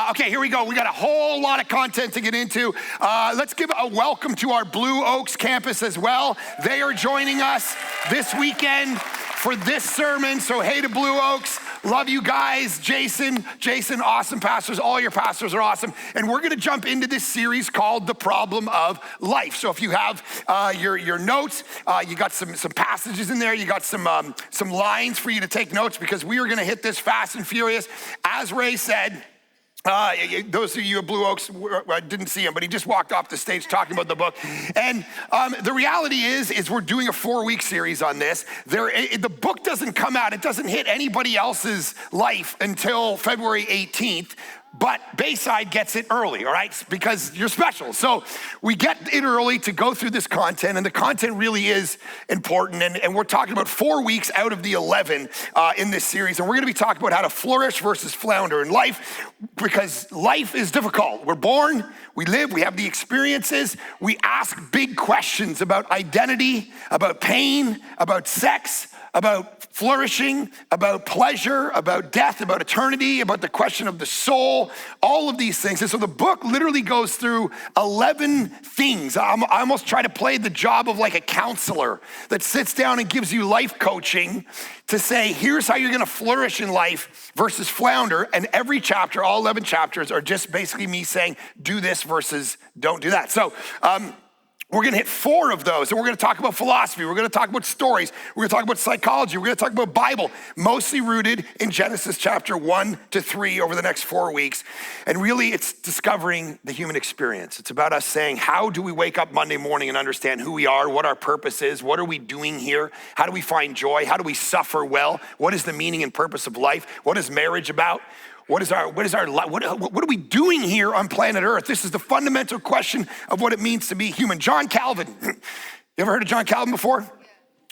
Okay, here we go. We got a whole lot of content to get into. Let's give a welcome to our Blue Oaks campus as well. They are joining us this weekend for this sermon. So hey to Blue Oaks. Love you guys. Jason, awesome pastors. All your pastors are awesome. And we're gonna jump into this series called The Problem of Life. So if you have your notes, you got some passages in there. You got some lines for you to take notes because we are gonna hit this fast and furious. As Ray said, those of you at Blue Oaks, I didn't see him, but he just walked off the stage talking about the book. And the reality is we're doing a 4-week series on this. The book doesn't come out, it doesn't hit anybody else's life until February 18th. But Bayside gets it early, all right? Because you're special. So we get it early to go through this content, and the content really is important. And we're talking about 4 weeks out of the 11 in this series. And we're gonna be talking about how to flourish versus flounder in life, because life is difficult. We're born, we live, we have the experiences. We ask big questions about identity, about pain, about sex, about flourishing, about pleasure, about death, about eternity, about the question of the soul, all of these things. And so the book literally goes through 11 things. I almost try to play the job of like a counselor that sits down and gives you life coaching to say, here's how you're gonna flourish in life versus flounder. And every chapter, all 11 chapters, are just basically me saying, do this versus don't do that. So, we're gonna hit 4 of those, and we're gonna talk about philosophy, we're gonna talk about stories, we're gonna talk about psychology, we're gonna talk about Bible, mostly rooted in Genesis chapter 1 to 3 over the next 4 weeks. And really, it's discovering the human experience. It's about us saying, how do we wake up Monday morning and understand who we are, what our purpose is, what are we doing here, how do we find joy, how do we suffer well, what is the meaning and purpose of life, what is marriage about? What are we doing here on planet Earth? This is the fundamental question of what it means to be human. John Calvin, you ever heard of John Calvin before?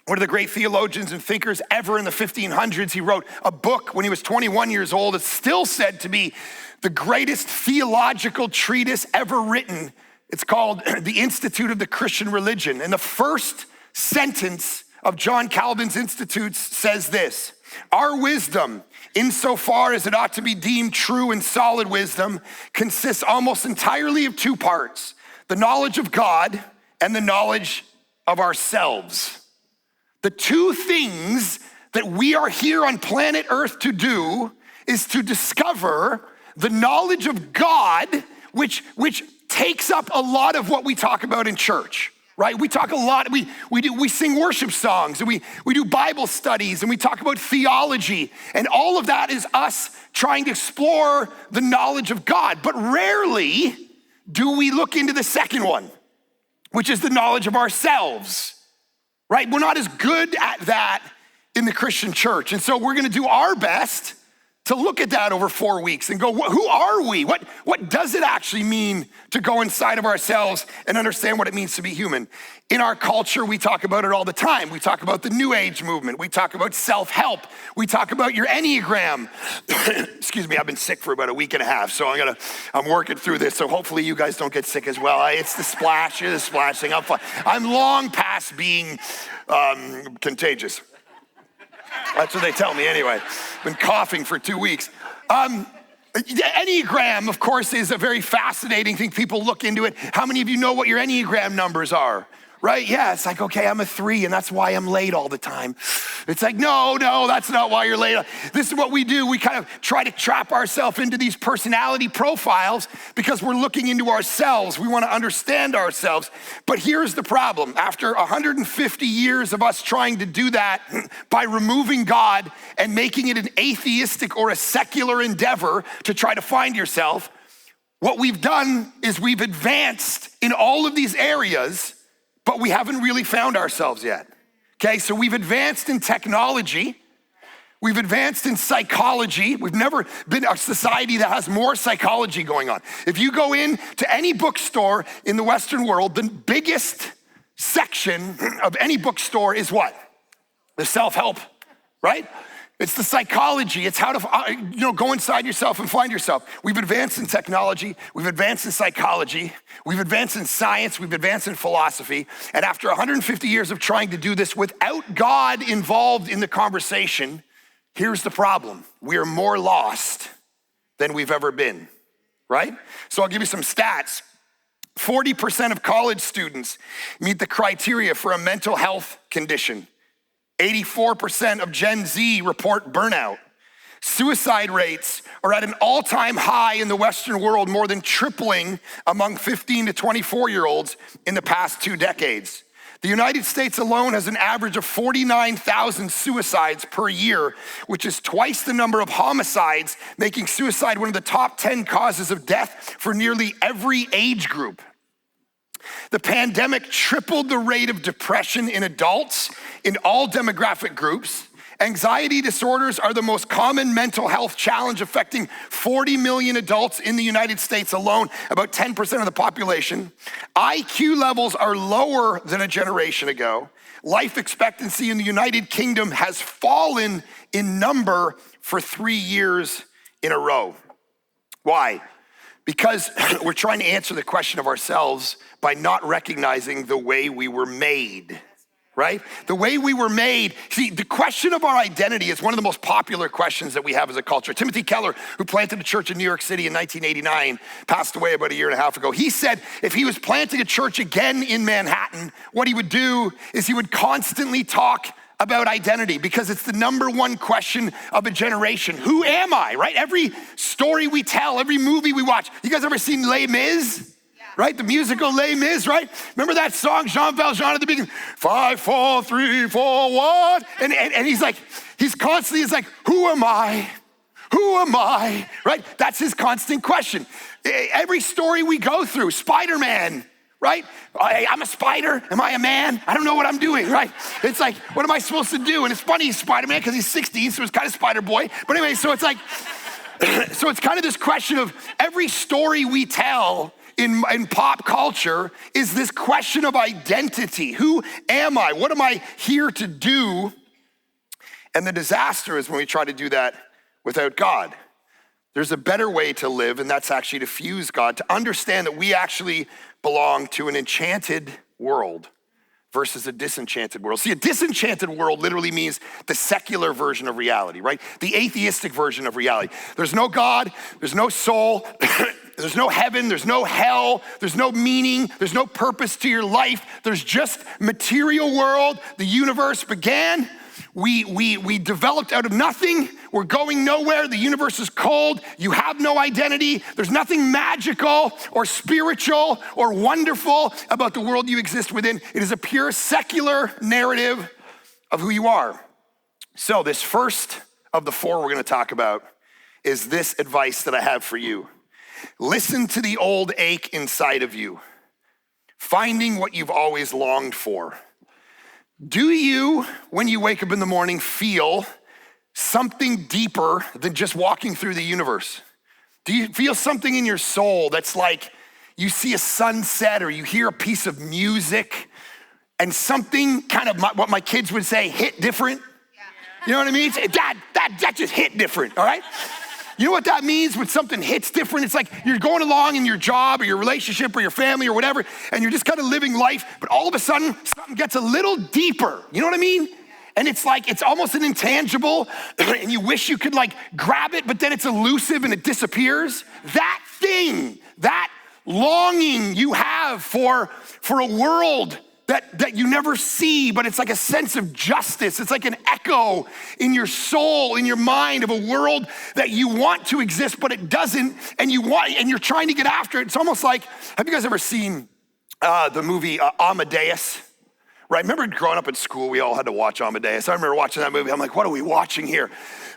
One of the great theologians and thinkers ever in the 1500s. He wrote a book when he was 21 years old. It's still said to be the greatest theological treatise ever written. It's called The Institute of the Christian Religion. And the first sentence of John Calvin's Institutes says this: our wisdom, insofar as it ought to be deemed true and solid wisdom, consists almost entirely of 2 parts: the knowledge of God and the knowledge of ourselves. The 2 things that we are here on planet Earth to do is to discover the knowledge of God, which takes up a lot of what we talk about in church. Right? We talk a lot, we sing worship songs, and we do Bible studies, and we talk about theology, and all of that is us trying to explore the knowledge of God. But rarely do we look into the second one, which is the knowledge of ourselves, right? We're not as good at that in the Christian church. And so we're gonna do our best to look at that over 4 weeks and go, who are we? What does it actually mean to go inside of ourselves and understand what it means to be human? In our culture, we talk about it all the time. We talk about the New Age movement. We talk about self-help. We talk about your Enneagram. Excuse me, I've been sick for about a week and a half, so I'm working through this, so hopefully you guys don't get sick as well. It's the splash thing, I'm fine. I'm long past being contagious. That's what they tell me anyway. Been coughing for 2 weeks. The Enneagram, of course, is a very fascinating thing. People look into it. How many of you know what your Enneagram numbers are? Right? Yeah, it's like, okay, I'm a 3 and that's why I'm late all the time. It's like, no, that's not why you're late. This is what we do. We kind of try to trap ourselves into these personality profiles because we're looking into ourselves. We want to understand ourselves. But here's the problem. After 150 years of us trying to do that by removing God and making it an atheistic or a secular endeavor to try to find yourself, what we've done is we've advanced in all of these areas, but we haven't really found ourselves yet. Okay, so we've advanced in technology, we've advanced in psychology. We've never been a society that has more psychology going on. If you go in to any bookstore in the Western world, the biggest section of any bookstore is what? The self-help, right? It's the psychology. It's how to go inside yourself and find yourself. We've advanced in technology. We've advanced in psychology. We've advanced in science. We've advanced in philosophy. And after 150 years of trying to do this without God involved in the conversation, here's the problem. We are more lost than we've ever been. right? So I'll give you some stats. 40% of college students meet the criteria for a mental health condition. 84% of Gen Z report burnout. Suicide rates are at an all-time high in the Western world, more than tripling among 15 to 24-year-olds in the past 2 decades. The United States alone has an average of 49,000 suicides per year, which is twice the number of homicides, making suicide one of the top 10 causes of death for nearly every age group. The pandemic tripled the rate of depression in adults in all demographic groups. Anxiety disorders are the most common mental health challenge affecting 40 million adults in the United States alone, about 10% of the population. IQ levels are lower than a generation ago. Life expectancy in the United Kingdom has fallen in number for 3 years in a row. Why? Because we're trying to answer the question of ourselves by not recognizing the way we were made, right? The way we were made. See, the question of our identity is one of the most popular questions that we have as a culture. Timothy Keller, who planted a church in New York City in 1989, passed away about a year and a half ago. He said if he was planting a church again in Manhattan, what he would do is he would constantly talk about identity, because it's the number one question of a generation. Who am I, right? Every story we tell, every movie we watch. You guys ever seen Les Mis? Right? The musical Les Mis, right? Remember that song, Jean Valjean at the beginning? 5, 4, 3, 4, 1. And he's constantly, who am I? Who am I? Right? That's his constant question. Every story we go through, Spider-Man, right? I'm a spider. Am I a man? I don't know what I'm doing, right? It's like, what am I supposed to do? And it's funny, he's Spider-Man because he's 16, so it's kind of Spider Boy. But anyway, so it's like, so it's kind of this question of every story we tell in pop culture is this question of identity. Who am I? What am I here to do? And the disaster is when we try to do that without God. There's a better way to live, and that's actually to fuse God, to understand that we actually belong to an enchanted world versus a disenchanted world. See, a disenchanted world literally means the secular version of reality, right? The atheistic version of reality. There's no God, there's no soul, there's no heaven, there's no hell, there's no meaning, there's no purpose to your life. There's just material world. The universe began. We developed out of nothing. We're going nowhere. The universe is cold. You have no identity. There's nothing magical or spiritual or wonderful about the world you exist within. It is a pure secular narrative of who you are. So this first of the 4 we're going to talk about is this advice that I have for you. Listen to the old ache inside of you, finding what you've always longed for. Do you, when you wake up in the morning, feel something deeper than just walking through the universe? Do you feel something in your soul that's like you see a sunset or you hear a piece of music and something kind of what my kids would say, hit different? You know what I mean? That just hit different, all right? You know what that means when something hits different? It's like you're going along in your job or your relationship or your family or whatever, and you're just kind of living life, but all of a sudden, something gets a little deeper. You know what I mean? And it's like, it's almost an intangible, and you wish you could like grab it, but then it's elusive and it disappears. That thing, that longing you have for a world that you never see, but it's like a sense of justice. It's like an echo in your soul, in your mind of a world that you want to exist, but it doesn't, and you're trying to get after it. It's almost like, have you guys ever seen the movie Amadeus? Right, remember growing up in school, we all had to watch Amadeus. I remember watching that movie. I'm like, what are we watching here?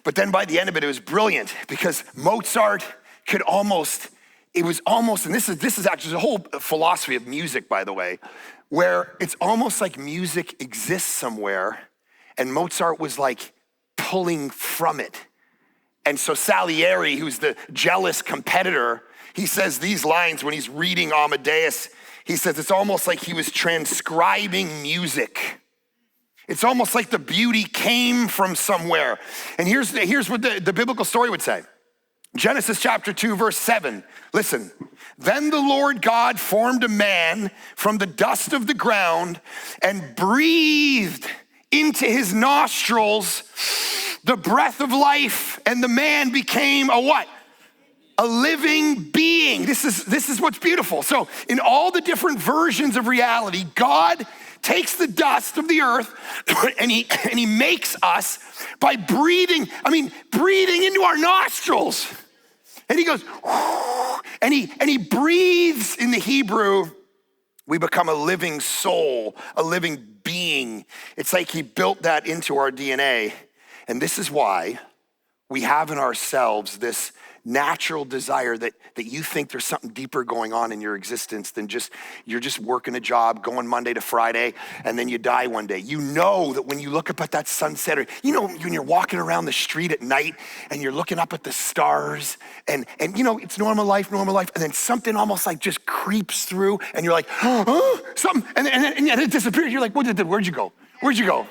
But then by the end of it, it was brilliant because Mozart could almost, and this is actually the whole philosophy of music, by the way, where it's almost like music exists somewhere and Mozart was like pulling from it. And so Salieri, who's the jealous competitor, he says these lines when he's reading Amadeus. He says it's almost like he was transcribing music. It's almost like the beauty came from somewhere. And here's what the biblical story would say. Genesis chapter 2, verse 7. Listen. Then the Lord God formed a man from the dust of the ground and breathed into his nostrils the breath of life, and the man became a what? A living being. this is what's beautiful. So in all the different versions of reality, God takes the dust of the earth and he makes us by breathing into our nostrils. And he goes, and he breathes. In the Hebrew, we become a living soul, a living being. It's like he built that into our DNA. And this is why we have in ourselves this natural desire that you think there's something deeper going on in your existence than you're just working a job, going Monday to Friday, and then you die one day. You know that when you look up at that sunset, or when you're walking around the street at night and you're looking up at the stars, and it's normal life, and then something almost like just creeps through, and you're like, oh, something, and it disappears. You're like, where'd you go? Where'd you go?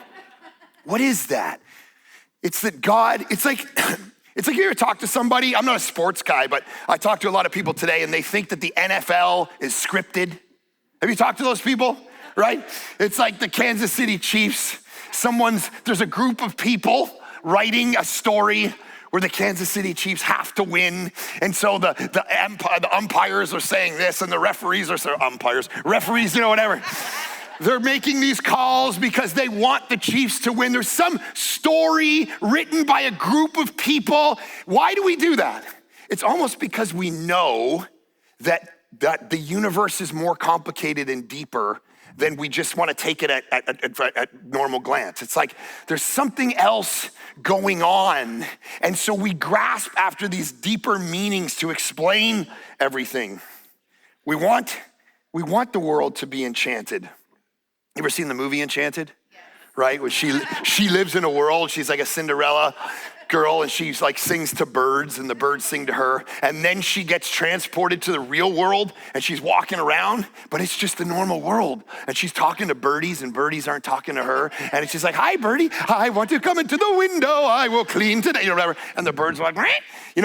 What is that? It's that God, it's like you ever talk to somebody, I'm not a sports guy, but I talk to a lot of people today and they think that the NFL is scripted. Have you talked to those people, right? It's like the Kansas City Chiefs. There's a group of people writing a story where the Kansas City Chiefs have to win. And so the umpires are saying this and the referees are saying, referees, whatever. They're making these calls because they want the Chiefs to win. There's some story written by a group of people. Why do we do that? It's almost because we know that the universe is more complicated and deeper than we just want to take it at normal glance. It's like there's something else going on. And so we grasp after these deeper meanings to explain everything. We want the world to be enchanted. You ever seen the movie Enchanted? Yes. Right? When she lives in a world, she's like a Cinderella girl, and she's like sings to birds and the birds sing to her. And then she gets transported to the real world and she's walking around, but it's just the normal world. And she's talking to birdies and birdies aren't talking to her. And it's just like, hi birdie, I want to come into the window. I will clean today, whatever. And the birds are like,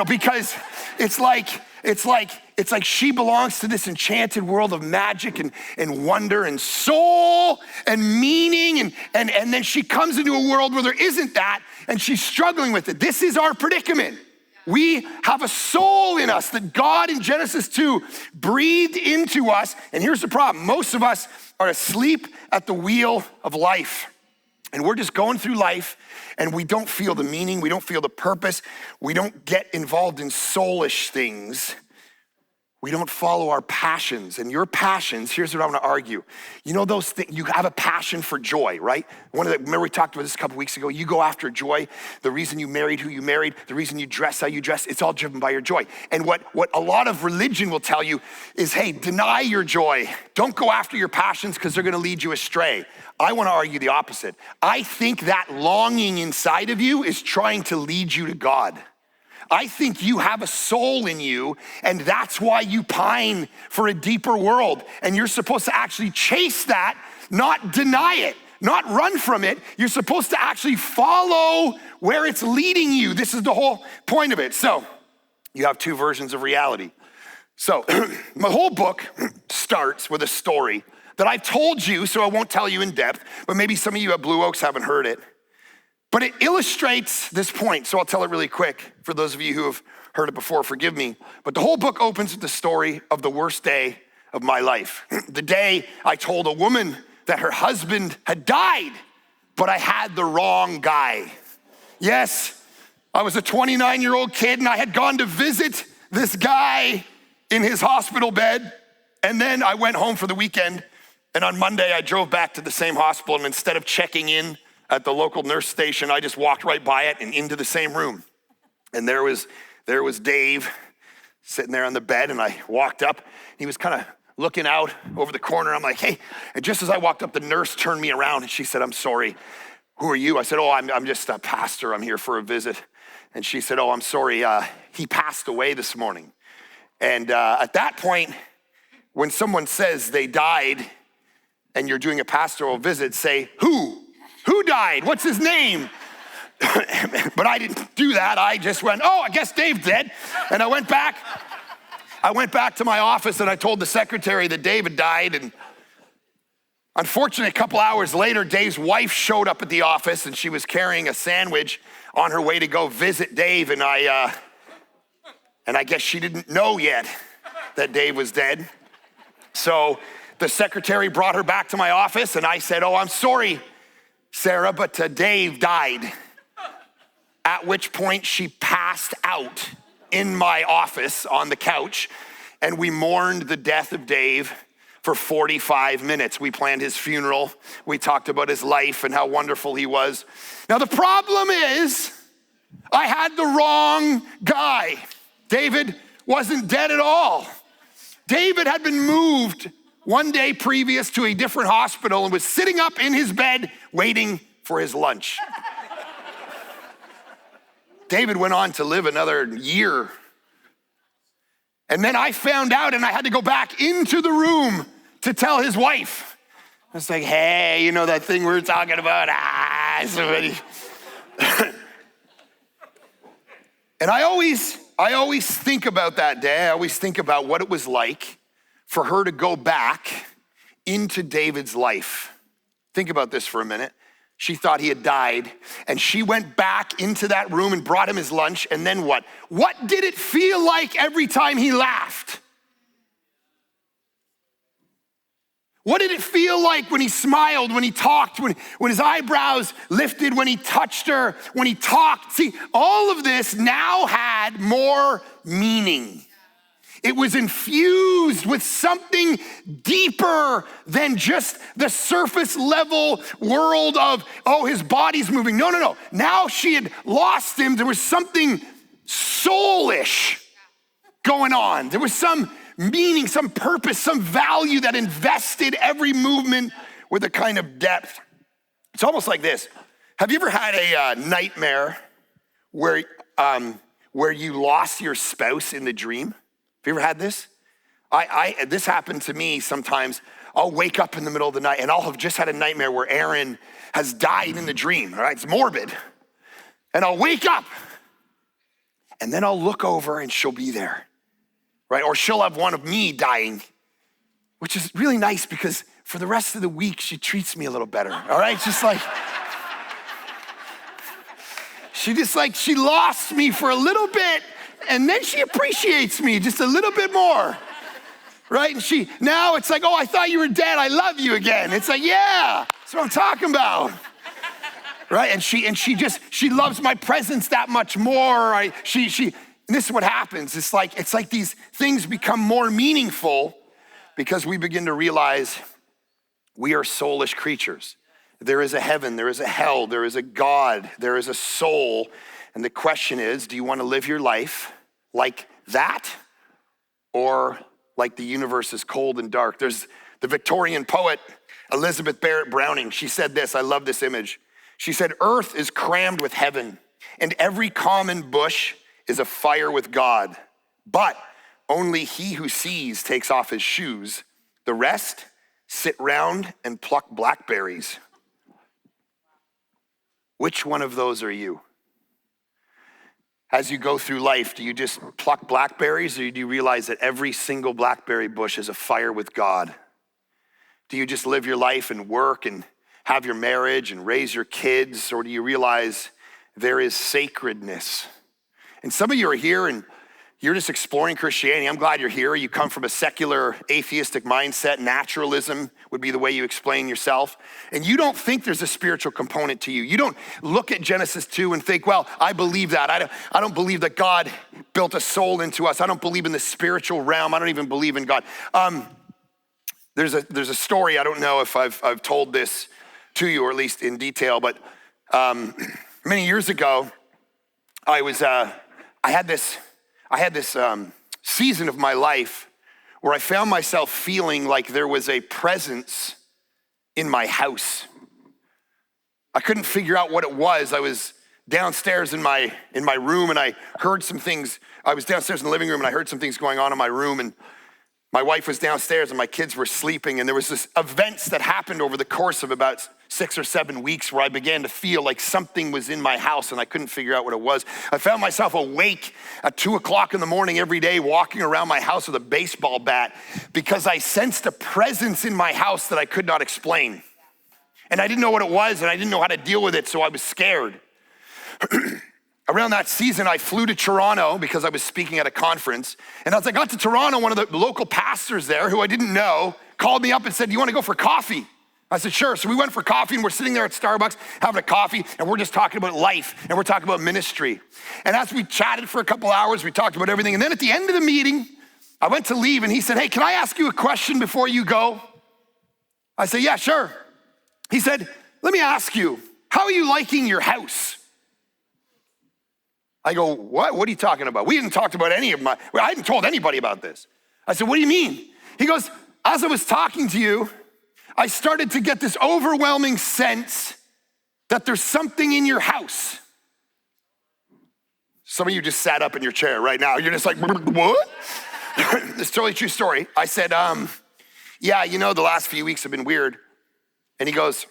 because it's like she belongs to this enchanted world of magic and wonder and soul and meaning. And then she comes into a world where there isn't that and she's struggling with it. This is our predicament. We have a soul in us that God in Genesis 2 breathed into us. And here's the problem. Most of us are asleep at the wheel of life. And we're just going through life and we don't feel the meaning. We don't feel the purpose. We don't get involved in soulish things. We don't follow our passions. And your passions, here's what I want to argue. Those things, you have a passion for joy, right? Remember we talked about this a couple weeks ago. You go after joy. The reason you married who you married, the reason you dress how you dress, it's all driven by your joy. And what a lot of religion will tell you is, hey, deny your joy. Don't go after your passions because they're going to lead you astray. I want to argue the opposite. I think that longing inside of you is trying to lead you to God. I think you have a soul in you, and that's why you pine for a deeper world. And you're supposed to actually chase that, not deny it, not run from it. You're supposed to actually follow where it's leading you. This is the whole point of it. So you have two versions of reality. So my whole book starts with a story that I've told you, so I won't tell you in depth, but maybe some of you at Blue Oaks haven't heard it. But it illustrates this point, so I'll tell it really quick. For those of you who have heard it before, forgive me. But the whole book opens with the story of the worst day of my life. The day I told a woman that her husband had died, but I had the wrong guy. Yes, I was a 29-year-old kid and I had gone to visit this guy in his hospital bed. And then I went home for the weekend. And on Monday, I drove back to the same hospital. And instead of checking in at the local nurse station, I just walked right by it and into the same room. And there was Dave sitting there on the bed, and I walked up. He was kind of looking out over the corner. I'm like, hey. And just as I walked up, the nurse turned me around and she said, I'm sorry, who are you? I said, I'm just a pastor. I'm here for a visit. And she said, I'm sorry, he passed away this morning. And at that point, when someone says they died and you're doing a pastoral visit, say, who? Who died? What's his name? But I didn't do that. I just went, I guess Dave's dead. And I went back to my office and I told the secretary that David died. And unfortunately, a couple hours later, Dave's wife showed up at the office and she was carrying a sandwich on her way to go visit Dave. And I guess she didn't know yet that Dave was dead. So the secretary brought her back to my office, and I said, "Oh, I'm sorry, Sarah, but Dave died." At which point she passed out in my office on the couch, and we mourned the death of Dave for 45 minutes. We planned his funeral. We talked about his life and how wonderful he was. Now the problem is, I had the wrong guy. David wasn't dead at all. David had been moved one day previous to a different hospital and was sitting up in his bed waiting for his lunch. David went on to live another year. And then I found out, and I had to go back into the room to tell his wife. I was like, "Hey, you know that thing we were talking about? Somebody." And I always think about that day. I always think about what it was like for her to go back into David's life. Think about this for a minute. She thought he had died, and she went back into that room and brought him his lunch, and then what? What did it feel like every time he laughed? What did it feel like when he smiled, when he talked, when his eyebrows lifted, when he touched her, when he talked? See, all of this now had more meaning. It was infused with something deeper than just the surface level world of, oh, his body's moving. No. Now she had lost him. There was something soulish going on. There was some meaning, some purpose, some value that invested every movement with a kind of depth. It's almost like this. Have you ever had a nightmare where you lost your spouse in the dream? Have you ever had this? This happened to me sometimes. I'll wake up in the middle of the night and I'll have just had a nightmare where Aaron has died in the dream, all right? It's morbid. And I'll wake up and then I'll look over and she'll be there, right? Or she'll have one of me dying, which is really nice because for the rest of the week, she treats me a little better, all right? Just like, she lost me for a little bit, and then she appreciates me just a little bit more, right? And now it's like, "Oh, I thought you were dead. I love you again." It's like, yeah, that's what I'm talking about, right? And she loves my presence that much more. Right? And this is what happens. It's like these things become more meaningful because we begin to realize we are soulish creatures. There is a heaven, there is a hell, there is a God, there is a soul. And the question is, do you want to live your life like that or like the universe is cold and dark? There's the Victorian poet, Elizabeth Barrett Browning. She said this, I love this image. She said, "Earth is crammed with heaven, and every common bush is a fire with God. But only he who sees takes off his shoes. The rest sit round and pluck blackberries." Which one of those are you? As you go through life, do you just pluck blackberries, or do you realize that every single blackberry bush is a fire with God? Do you just live your life and work and have your marriage and raise your kids, or do you realize there is sacredness? And some of you are here and you're just exploring Christianity. I'm glad you're here. You come from a secular, atheistic mindset. Naturalism would be the way you explain yourself. And you don't think there's a spiritual component to you. You don't look at Genesis 2 and think, well, I believe that. I don't believe that God built a soul into us. I don't believe in the spiritual realm. I don't even believe in God. There's a story. I don't know if I've told this to you, or at least in detail, but many years ago, I had this season of my life where I found myself feeling like there was a presence in my house. I couldn't figure out what it was. I was downstairs in my room, and I heard some things. I was downstairs in the living room, and I heard some things going on in my room, and my wife was downstairs and my kids were sleeping, and there was this events that happened over the course of about 6 or 7 weeks where I began to feel like something was in my house and I couldn't figure out what it was. I found myself awake at 2:00 in the morning every day, walking around my house with a baseball bat because I sensed a presence in my house that I could not explain. And I didn't know what it was, and I didn't know how to deal with it, so I was scared. Around that season, I flew to Toronto because I was speaking at a conference. And as I got to Toronto, one of the local pastors there, who I didn't know, called me up and said, "Do you want to go for coffee?" I said, "Sure." So we went for coffee, and we're sitting there at Starbucks having a coffee, and we're just talking about life, and we're talking about ministry. And as we chatted for a couple hours, we talked about everything. And then at the end of the meeting, I went to leave, and he said, "Hey, can I ask you a question before you go?" I said, "Yeah, sure." He said, "Let me ask you, how are you liking your house?" I go, "What? What are you talking about? We hadn't talked about I hadn't told anybody about this." I said, "What do you mean?" He goes, "As I was talking to you, I started to get this overwhelming sense that there's something in your house." Some of you just sat up in your chair right now. You're just like, "What?" It's a totally true story. I said, "Yeah, the last few weeks have been weird." And he goes,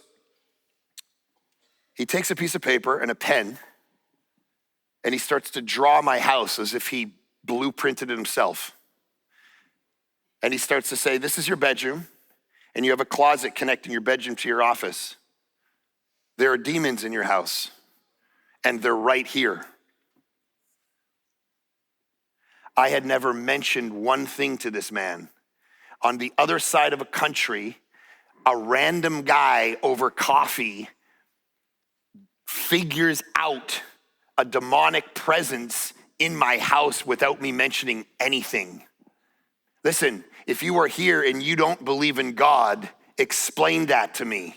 he takes a piece of paper and a pen, and he starts to draw my house as if he blueprinted it himself. And he starts to say, "This is your bedroom, and you have a closet connecting your bedroom to your office. There are demons in your house, and they're right here." I had never mentioned one thing to this man. On the other side of a country, a random guy over coffee figures out a demonic presence in my house without me mentioning anything. Listen, if you are here and you don't believe in God, explain that to me.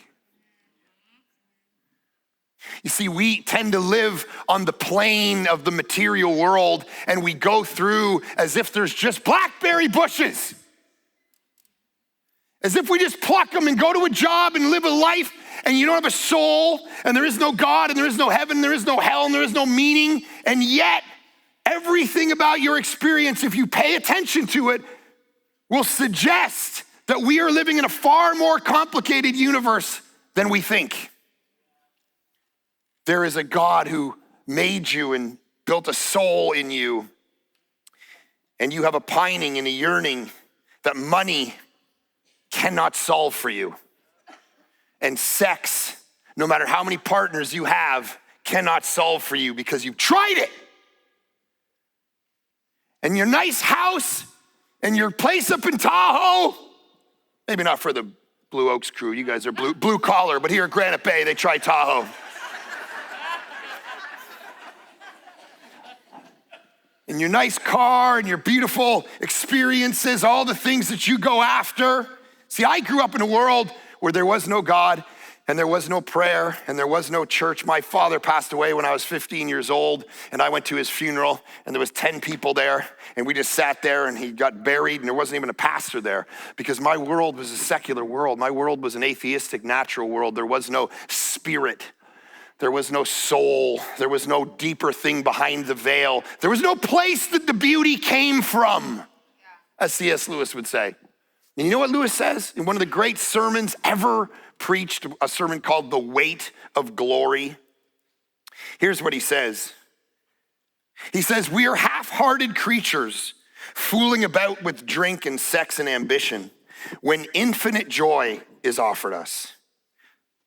You see, we tend to live on the plane of the material world, and we go through as if there's just blackberry bushes. As if we just pluck them and go to a job and live a life, and you don't have a soul, and there is no God, and there is no heaven, there is no hell, and there is no meaning. And yet, everything about your experience, if you pay attention to it, will suggest that we are living in a far more complicated universe than we think. There is a God who made you and built a soul in you, and you have a pining and a yearning that money cannot solve for you. And sex, no matter how many partners you have, cannot solve for you because you've tried it. And your nice house and your place up in Tahoe, maybe not for the Blue Oaks crew, you guys are blue collar, but here at Granite Bay, they try Tahoe. And your nice car and your beautiful experiences, all the things that you go after. See, I grew up in a world where there was no God and there was no prayer and there was no church. My father passed away when I was 15 years old, and I went to his funeral, and there was 10 people there, and we just sat there, and he got buried, and there wasn't even a pastor there because my world was a secular world. My world was an atheistic, natural world. There was no spirit. There was no soul. There was no deeper thing behind the veil. There was no place that the beauty came from, as C.S. Lewis would say. And you know what Lewis says? In one of the great sermons ever preached, a sermon called The Weight of Glory. Here's what he says. He says, "We are half-hearted creatures fooling about with drink and sex and ambition when infinite joy is offered us.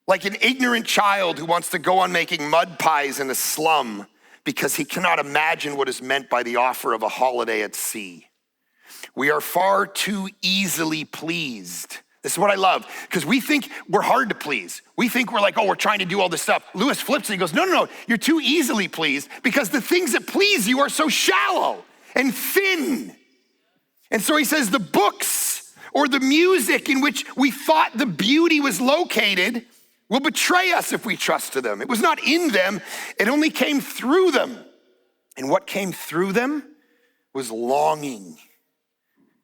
Like an ignorant child who wants to go on making mud pies in a slum because he cannot imagine what is meant by the offer of a holiday at sea. We are far too easily pleased." This is what I love, because we think we're hard to please. We think we're like, oh, we're trying to do all this stuff. Lewis flips it, he goes, no, you're too easily pleased because the things that please you are so shallow and thin. And so he says the books or the music in which we thought the beauty was located will betray us if we trust to them. It was not in them, it only came through them. And what came through them was longing.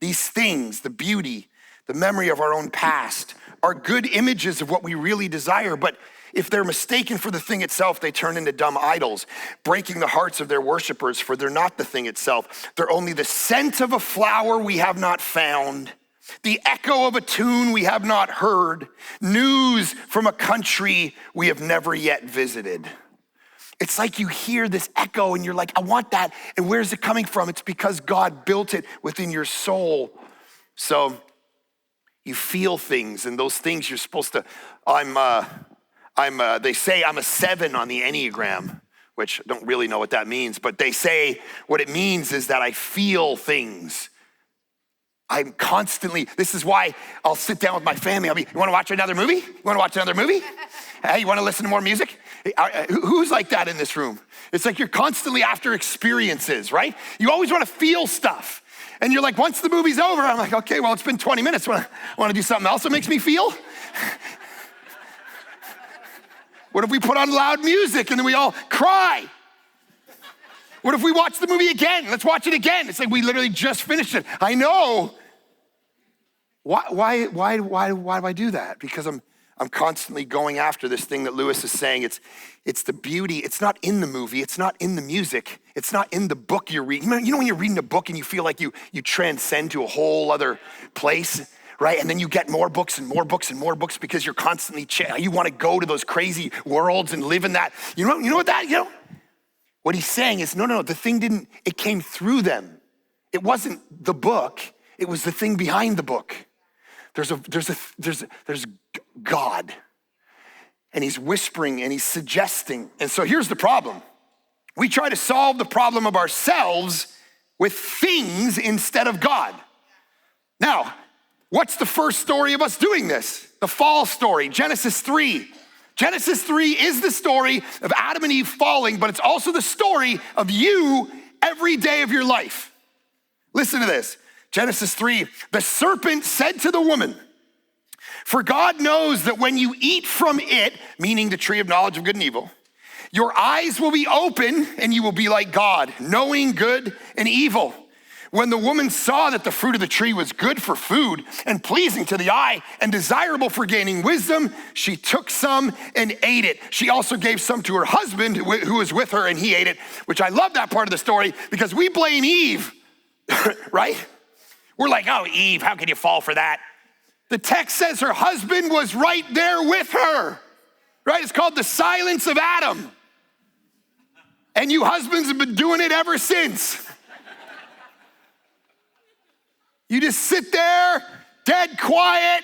These things, the beauty, the memory of our own past, are good images of what we really desire, but if they're mistaken for the thing itself, they turn into dumb idols, breaking the hearts of their worshipers, for they're not the thing itself. They're only the scent of a flower we have not found, the echo of a tune we have not heard, news from a country we have never yet visited. It's like you hear this echo and you're like, I want that. And where's it coming from? It's because God built it within your soul. So you feel things, and those things you're supposed to, they say I'm a 7 on the Enneagram. which I don't really know what that means, but they say what it means is that I feel things. I'm constantly, this is why I'll sit down with my family. You wanna watch another movie? You wanna watch another movie? Hey, you wanna listen to more music? Who's like that in this room? It's like you're constantly after experiences, right? You always wanna feel stuff. And you're like, once the movie's over, I'm like, okay, well, it's been 20 minutes. Wanna do something else that makes me feel? What if we put on loud music and then we all cry? What if we watch the movie again? Let's watch it again. It's like we literally just finished it. I know. Why do I do that? Because I'm constantly going after this thing that Lewis is saying. It's the beauty. It's not in the movie. It's not in the music. It's not in the book you're reading. You know when you're reading a book and you feel like you transcend to a whole other place, right? And then you get more books and more books and more books because you're constantly, you want to go to those crazy worlds and live in that. You know what he's saying is, no, the thing it came through them. It wasn't the book. It was the thing behind the book. There's God, and he's whispering and he's suggesting. And so here's the problem. We try to solve the problem of ourselves with things instead of God. Now, what's the first story of us doing this? The fall story, Genesis 3. Genesis 3 is the story of Adam and Eve falling, but it's also the story of you every day of your life. Listen to this. Genesis 3, the serpent said to the woman, "For God knows that when you eat from it," meaning the tree of knowledge of good and evil, "your eyes will be open and you will be like God, knowing good and evil." When the woman saw that the fruit of the tree was good for food and pleasing to the eye and desirable for gaining wisdom, she took some and ate it. She also gave some to her husband who was with her, and he ate it, which I love that part of the story because we blame Eve, right? We're like, oh, Eve, how can you fall for that? The text says her husband was right there with her, right? It's called the silence of Adam. And you husbands have been doing it ever since. You just sit there, dead quiet.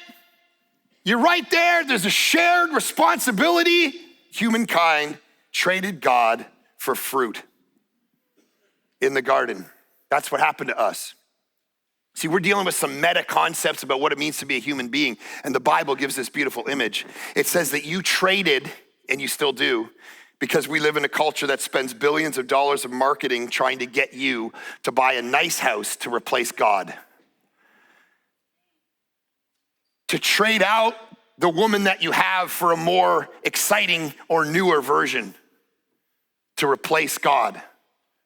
You're right there. There's a shared responsibility. Humankind traded God for fruit in the garden. That's what happened to us. See, we're dealing with some meta concepts about what it means to be a human being, and the Bible gives this beautiful image. It says that you traded, and you still do, because we live in a culture that spends billions of dollars of marketing trying to get you to buy a nice house to replace God. To trade out the woman that you have for a more exciting or newer version, to replace God,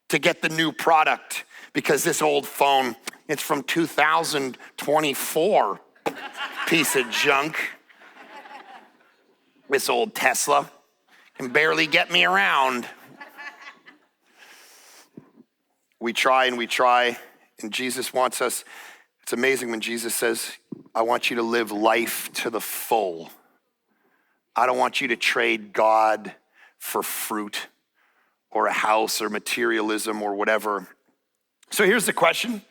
to get the new product, because this old phone, it's from 2024, piece of junk. This old Tesla can barely get me around. We try, and Jesus wants us. It's amazing when Jesus says, I want you to live life to the full. I don't want you to trade God for fruit or a house or materialism or whatever. So here's the question.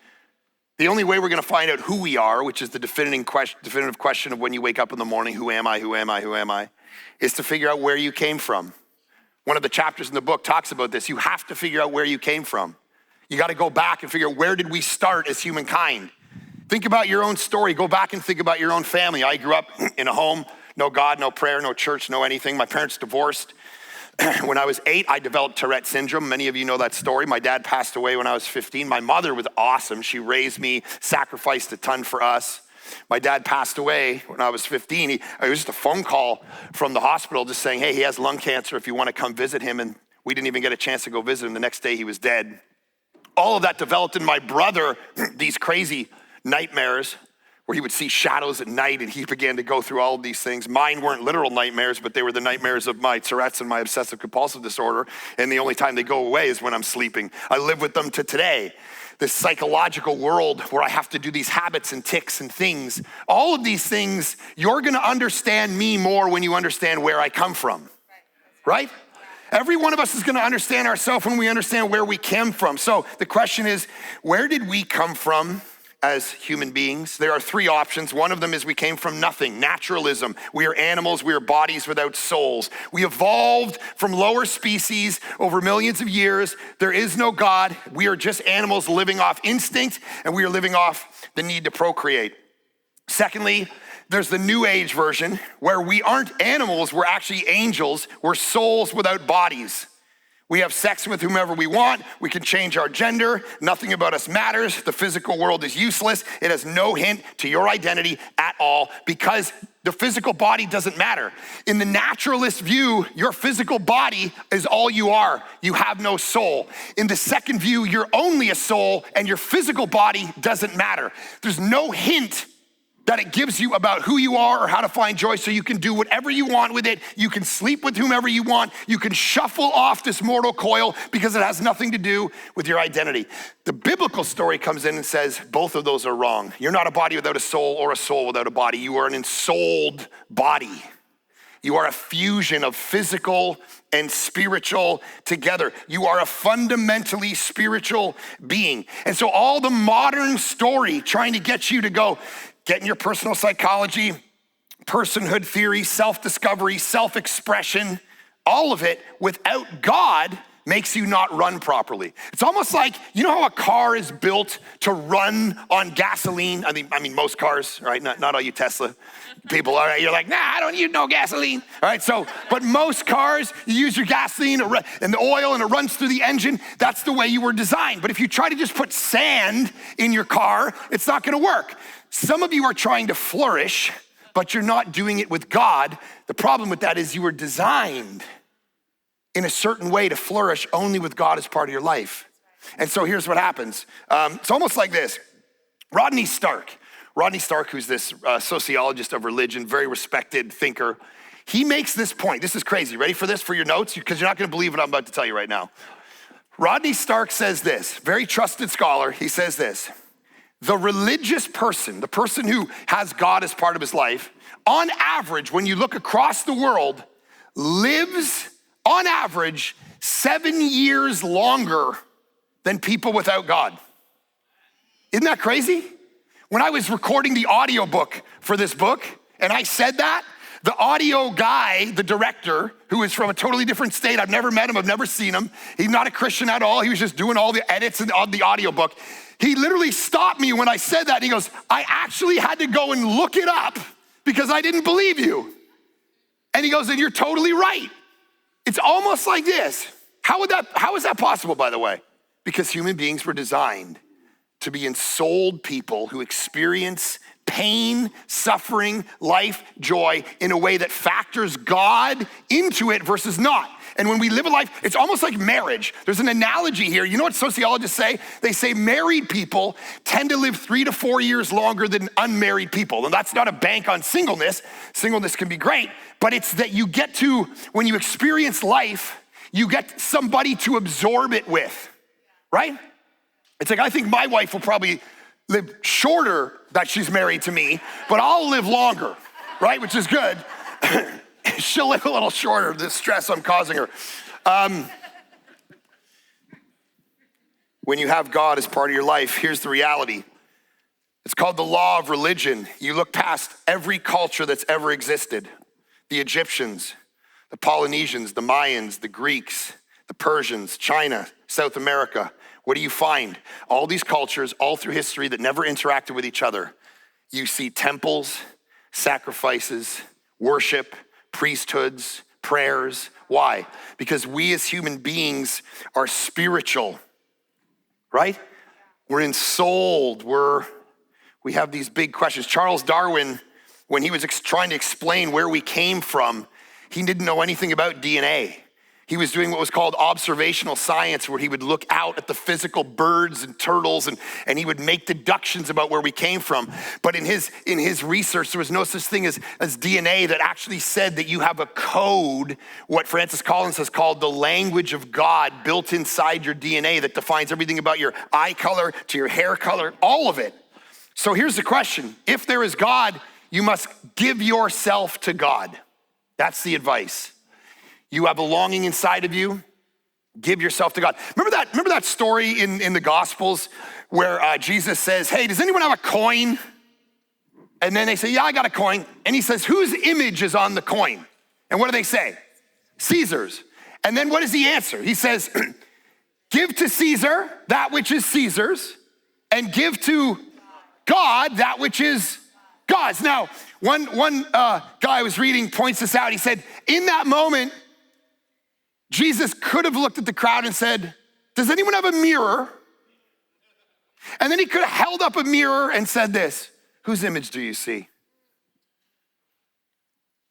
The only way we're gonna find out who we are, which is the definitive question of when you wake up in the morning, who am I, is to figure out where you came from. One of the chapters in the book talks about this. You have to figure out where you came from. You gotta go back and figure out where did we start as humankind. Think about your own story. Go back and think about your own family. I grew up in a home, no God, no prayer, no church, no anything. My parents divorced. When I was 8, I developed Tourette syndrome. Many of you know that story. My dad passed away when I was 15. My mother was awesome. She raised me, sacrificed a ton for us. My dad passed away when I was 15. It was just a phone call from the hospital just saying, hey, he has lung cancer if you want to come visit him. And we didn't even get a chance to go visit him. The next day he was dead. All of that developed in my brother, these crazy nightmares where he would see shadows at night, and he began to go through all of these things. Mine weren't literal nightmares, but they were the nightmares of my Tourette's and my obsessive compulsive disorder, and the only time they go away is when I'm sleeping. I live with them to today. This psychological world where I have to do these habits and tics and things. All of these things, you're gonna understand me more when you understand where I come from, right? Every one of us is gonna understand ourselves when we understand where we came from. So the question is, where did we come from? as human beings. There are three options. One of them is we came from nothing, naturalism. We are animals, we are bodies without souls. We evolved from lower species over millions of years. There is no God. We are just animals living off instinct, and we are living off the need to procreate. Secondly, there's the New Age version where we aren't animals, we're actually angels. We're souls without bodies. We have sex with whomever we want. We can change our gender. Nothing about us matters. The physical world is useless. It has no hint to your identity at all because the physical body doesn't matter. In the naturalist view, your physical body is all you are. You have no soul. In the second view, you're only a soul and your physical body doesn't matter. There's no hint that it gives you about who you are or how to find joy, so you can do whatever you want with it. You can sleep with whomever you want. You can shuffle off this mortal coil because it has nothing to do with your identity. The biblical story comes in and says both of those are wrong. You're not a body without a soul or a soul without a body. You are an ensouled body. You are a fusion of physical and spiritual together. You are a fundamentally spiritual being. And so all the modern story trying to get you to go, get in your personal psychology, personhood theory, self-discovery, self-expression, all of it without God makes you not run properly. It's almost like, you know how a car is built to run on gasoline? I mean most cars, right? Not all you Tesla people, all right? You're like, nah, I don't use no gasoline. All right, so, but most cars, you use your gasoline and the oil and it runs through the engine. That's the way you were designed. But if you try to just put sand in your car, it's not gonna work. Some of you are trying to flourish, but you're not doing it with God. The problem with that is you were designed in a certain way to flourish only with God as part of your life. And so here's what happens. It's almost like this. Rodney Stark, who's this sociologist of religion, very respected thinker, he makes this point. This is crazy. Ready for this for your notes? Because you're not gonna believe what I'm about to tell you right now. Rodney Stark says this, very trusted scholar. He says this: the religious person, the person who has God as part of his life, on average, when you look across the world, lives on average 7 years longer than people without God. Isn't that crazy? When I was recording the audiobook for this book, and I said that, the audio guy, the director, who is from a totally different state, I've never met him, I've never seen him. He's not a Christian at all. He was just doing all the edits on the audiobook. He literally stopped me when I said that. And he goes, I actually had to go and look it up because I didn't believe you. And he goes, and you're totally right. It's almost like this. How is that possible, by the way? Because human beings were designed to be ensouled people who experience pain, suffering, life, joy in a way that factors God into it versus not. And when we live a life, it's almost like marriage. There's an analogy here. You know what sociologists say? They say married people tend to live 3 to 4 years longer than unmarried people. And that's not a bank on singleness. Singleness can be great, but it's that you get to, when you experience life, you get somebody to absorb it with, right? It's like, I think my wife will probably live shorter that she's married to me, but I'll live longer, right? Which is good. She'll live a little shorter of the stress I'm causing her. When you have God as part of your life, here's the reality. It's called the law of religion. You look past every culture that's ever existed. The Egyptians, the Polynesians, the Mayans, the Greeks, the Persians, China, South America. What do you find? All these cultures, all through history, that never interacted with each other. You see temples, sacrifices, worship, priesthoods, prayers. Why? Because we as human beings are spiritual, right? We're ensouled. We have these big questions. Charles Darwin, when he was trying to explain where we came from, he didn't know anything about DNA. He was doing what was called observational science, where he would look out at the physical birds and turtles and he would make deductions about where we came from. But in his research, there was no such thing as DNA that actually said that you have a code, what Francis Collins has called the language of God, built inside your DNA that defines everything about your eye color to your hair color, all of it. So here's the question. If there is God, you must give yourself to God. That's the advice. You have a longing inside of you Give yourself to God. Remember that story in the Gospels where Jesus says, hey, does anyone have a coin? And then they say, yeah, I got a coin. And he says, whose image is on the coin? And what do they say? Caesar's. And then what does he answer? He says, give to Caesar that which is Caesar's, and give to God that which is God's. Now, one guy I was reading points this out. He said, in that moment, Jesus could have looked at the crowd and said, does anyone have a mirror? And then he could have held up a mirror and said this, whose image do you see?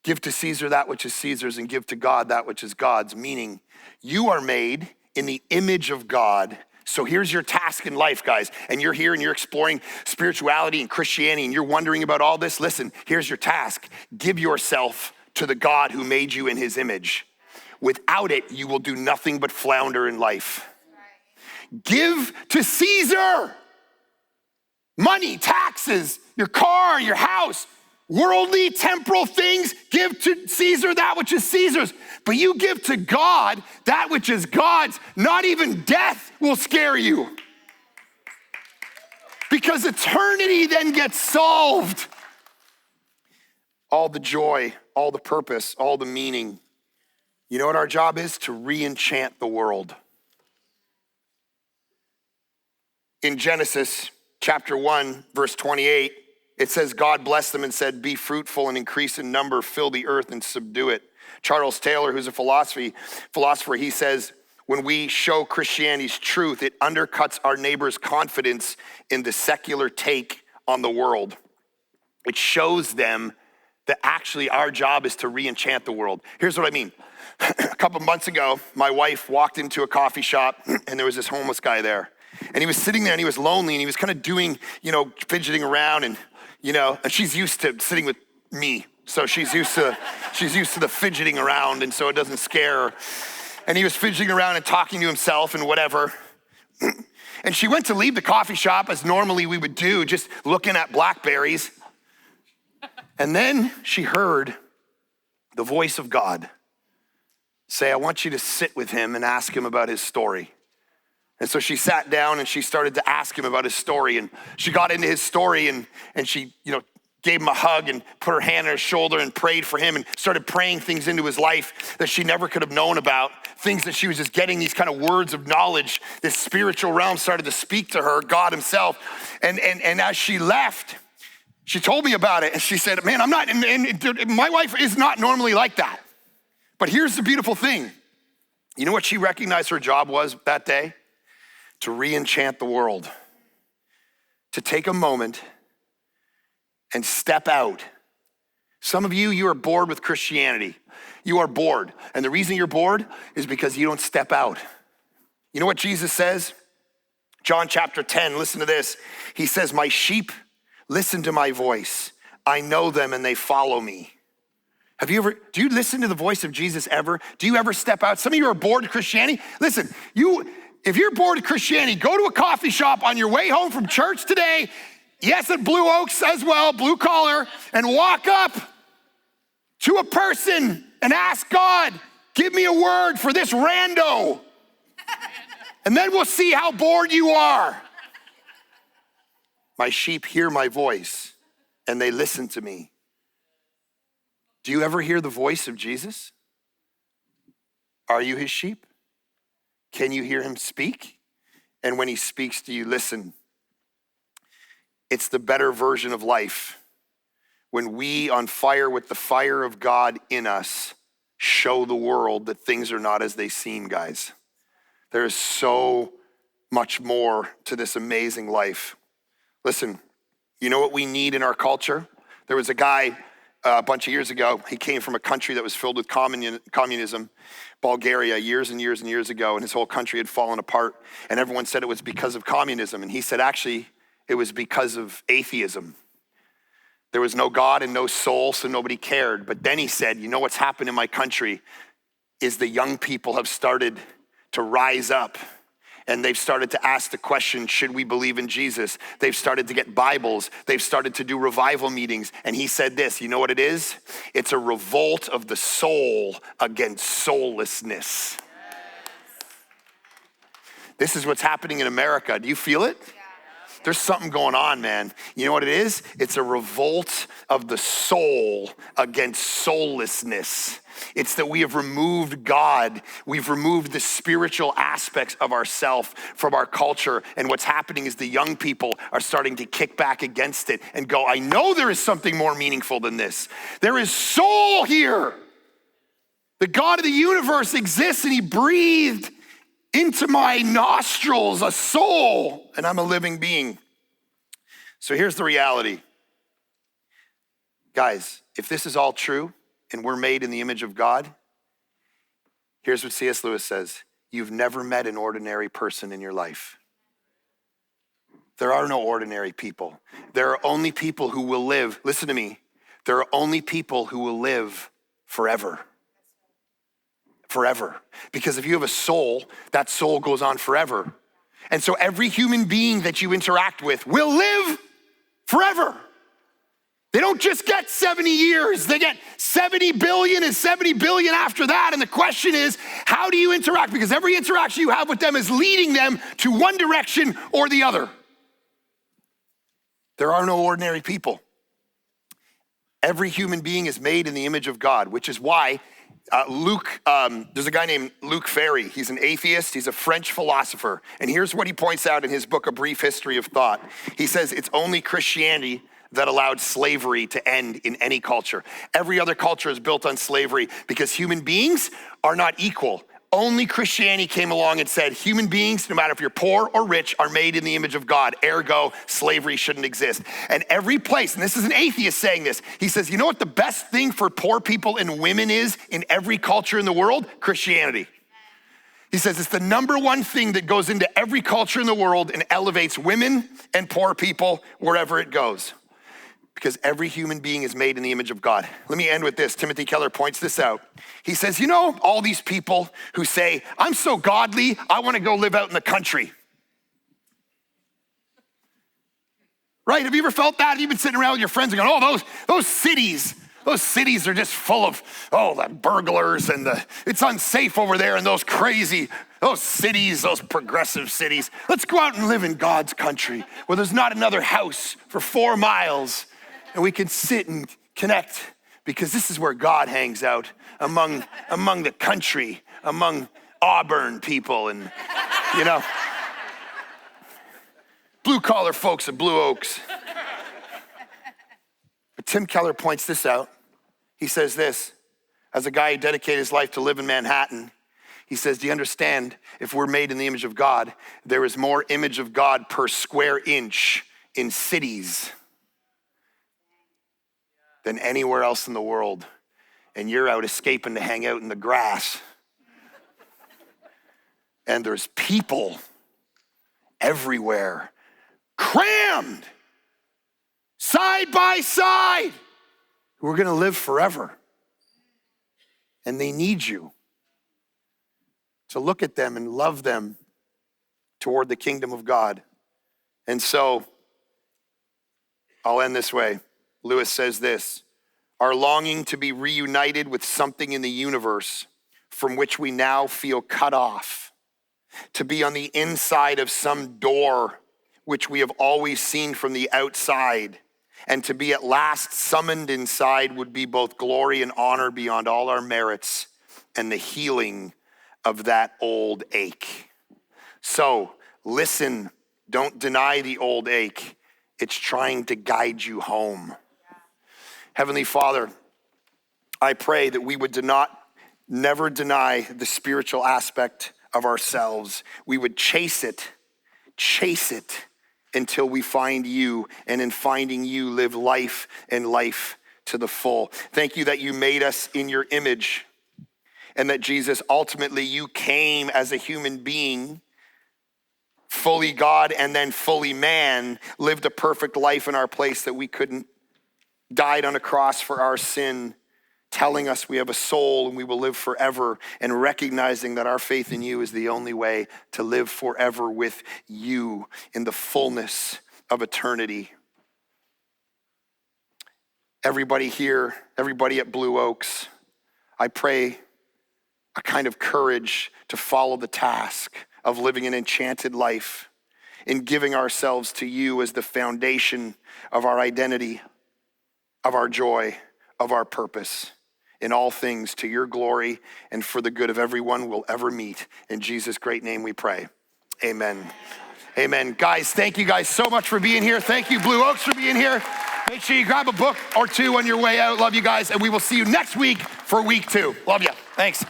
Give to Caesar that which is Caesar's and give to God that which is God's, meaning you are made in the image of God. So here's your task in life, guys, and you're here and you're exploring spirituality and Christianity and you're wondering about all this. Listen, here's your task. Give yourself to the God who made you in his image. Without it, you will do nothing but flounder in life. Give to Caesar. Money, taxes, your car, your house, worldly, temporal things. Give to Caesar that which is Caesar's. But you give to God that which is God's. Not even death will scare you. Because eternity then gets solved. All the joy, all the purpose, all the meaning. You know what our job is? To re-enchant the world. In Genesis chapter 1, verse 28, it says, God blessed them and said, be fruitful and increase in number, fill the earth and subdue it. Charles Taylor, who's a philosopher, he says, when we show Christianity's truth, it undercuts our neighbor's confidence in the secular take on the world. It shows them that actually our job is to re-enchant the world. Here's what I mean. A couple months ago, my wife walked into a coffee shop and there was this homeless guy there. And he was sitting there and he was lonely and he was kind of doing, fidgeting around and, and she's used to sitting with me. So she's used to the fidgeting around and so it doesn't scare her. And he was fidgeting around and talking to himself and whatever. And she went to leave the coffee shop as normally we would do, just looking at blackberries. And then she heard the voice of God say, I want you to sit with him and ask him about his story. And so she sat down and she started to ask him about his story. And she got into his story and she, gave him a hug and put her hand on his shoulder and prayed for him and started praying things into his life that she never could have known about, things that she was just getting these kind of words of knowledge. This spiritual realm started to speak to her, God himself. And as she left, she told me about it and she said, man, I'm not, and my wife is not normally like that. But here's the beautiful thing. You know what she recognized her job was that day? To re-enchant the world. To take a moment and step out. Some of you are bored with Christianity. You are bored. And the reason you're bored is because you don't step out. You know what Jesus says? John chapter 10, listen to this. He says, my sheep listen to my voice. I know them and they follow me. Do you listen to the voice of Jesus ever? Do you ever step out? Some of you are bored of Christianity. Listen, if you're bored of Christianity, go to a coffee shop on your way home from church today. Yes, at Blue Oaks as well, blue collar, and walk up to a person and ask God, give me a word for this rando. And then we'll see how bored you are. My sheep hear my voice and they listen to me. Do you ever hear the voice of Jesus? Are you his sheep? Can you hear him speak? And when he speaks, do you listen? It's the better version of life. When we, on fire with the fire of God in us, show the world that things are not as they seem, guys. There is so much more to this amazing life. Listen, you know what we need in our culture? There was a guy a bunch of years ago. He came from a country that was filled with communism, Bulgaria, years and years and years ago, and his whole country had fallen apart. And everyone said it was because of communism. And he said, actually, it was because of atheism. There was no God and no soul, so nobody cared. But then he said, you know what's happened in my country is the young people have started to rise up and they've started to ask the question, should we believe in Jesus? They've started to get Bibles. They've started to do revival meetings. And he said this, you know what it is? It's a revolt of the soul against soullessness. This is what's happening in America. Do you feel it? There's something going on, man. You know what it is? It's a revolt of the soul against soullessness. It's that we have removed God. We've removed the spiritual aspects of ourself from our culture. And what's happening is the young people are starting to kick back against it and go, I know there is something more meaningful than this. There is soul here. The God of the universe exists, and he breathed into my nostrils a soul, and I'm a living being. So here's the reality. Guys, if this is all true and we're made in the image of God, here's what C.S. Lewis says. You've never met an ordinary person in your life. There are no ordinary people. There are only people who will live, listen to me, there are only people who will live forever. Forever. Because if you have a soul, that soul goes on forever. And so every human being that you interact with will live forever. They don't just get 70 years, they get 70 billion and 70 billion after that. And the question is, how do you interact? Because every interaction you have with them is leading them to one direction or the other. There are no ordinary people. Every human being is made in the image of God, which is why there's a guy named Luc Ferry. He's an atheist. He's a French philosopher. And here's what he points out in his book, A Brief History of Thought. He says it's only Christianity that allowed slavery to end in any culture. Every other culture is built on slavery because human beings are not equal. Only Christianity came along and said, human beings, no matter if you're poor or rich, are made in the image of God. Ergo, slavery shouldn't exist. And every place, and this is an atheist saying this, he says, you know what the best thing for poor people and women is in every culture in the world? Christianity. He says it's the number one thing that goes into every culture in the world and elevates women and poor people wherever it goes. Because every human being is made in the image of God. Let me end with this. Timothy Keller points this out. He says, you know, all these people who say, I'm so godly, I want to go live out in the country. Right? Have you ever felt that? Have you been sitting around with your friends and going, oh, those cities are just full of, the burglars and it's unsafe over there and those cities, those progressive cities. Let's go out and live in God's country where there's not another house for 4 miles. And we can sit and connect because this is where God hangs out among the country, among Auburn people and, blue collar folks at Blue Oaks. But Tim Keller points this out. He says this, as a guy who dedicated his life to live in Manhattan, he says, do you understand, if we're made in the image of God, there is more image of God per square inch in cities than anywhere else in the world. And you're out escaping to hang out in the grass. And there's people everywhere, crammed, side by side, who are gonna live forever. And they need you to look at them and love them toward the kingdom of God. And so, I'll end this way. Lewis says this, our longing to be reunited with something in the universe from which we now feel cut off, to be on the inside of some door which we have always seen from the outside, and to be at last summoned inside would be both glory and honor beyond all our merits and the healing of that old ache. So listen, don't deny the old ache. It's trying to guide you home. Heavenly Father, I pray that we would never deny the spiritual aspect of ourselves. We would chase it until we find you, and in finding you, live life and life to the full. Thank you that you made us in your image, and that Jesus, ultimately you came as a human being, fully God and then fully man, lived a perfect life in our place that we couldn't, died on a cross for our sin, telling us we have a soul and we will live forever, and recognizing that our faith in you is the only way to live forever with you in the fullness of eternity. Everybody here, everybody at Blue Oaks, I pray a kind of courage to follow the task of living an enchanted life, in giving ourselves to you as the foundation of our identity, of our joy, of our purpose, in all things to your glory and for the good of everyone we'll ever meet. In Jesus' great name we pray. Amen. Amen. Guys, thank you guys so much for being here. Thank you, Blue Oaks, for being here. Make sure you grab a book or two on your way out. Love you guys, and we will see you next week for week 2. Love you. Thanks.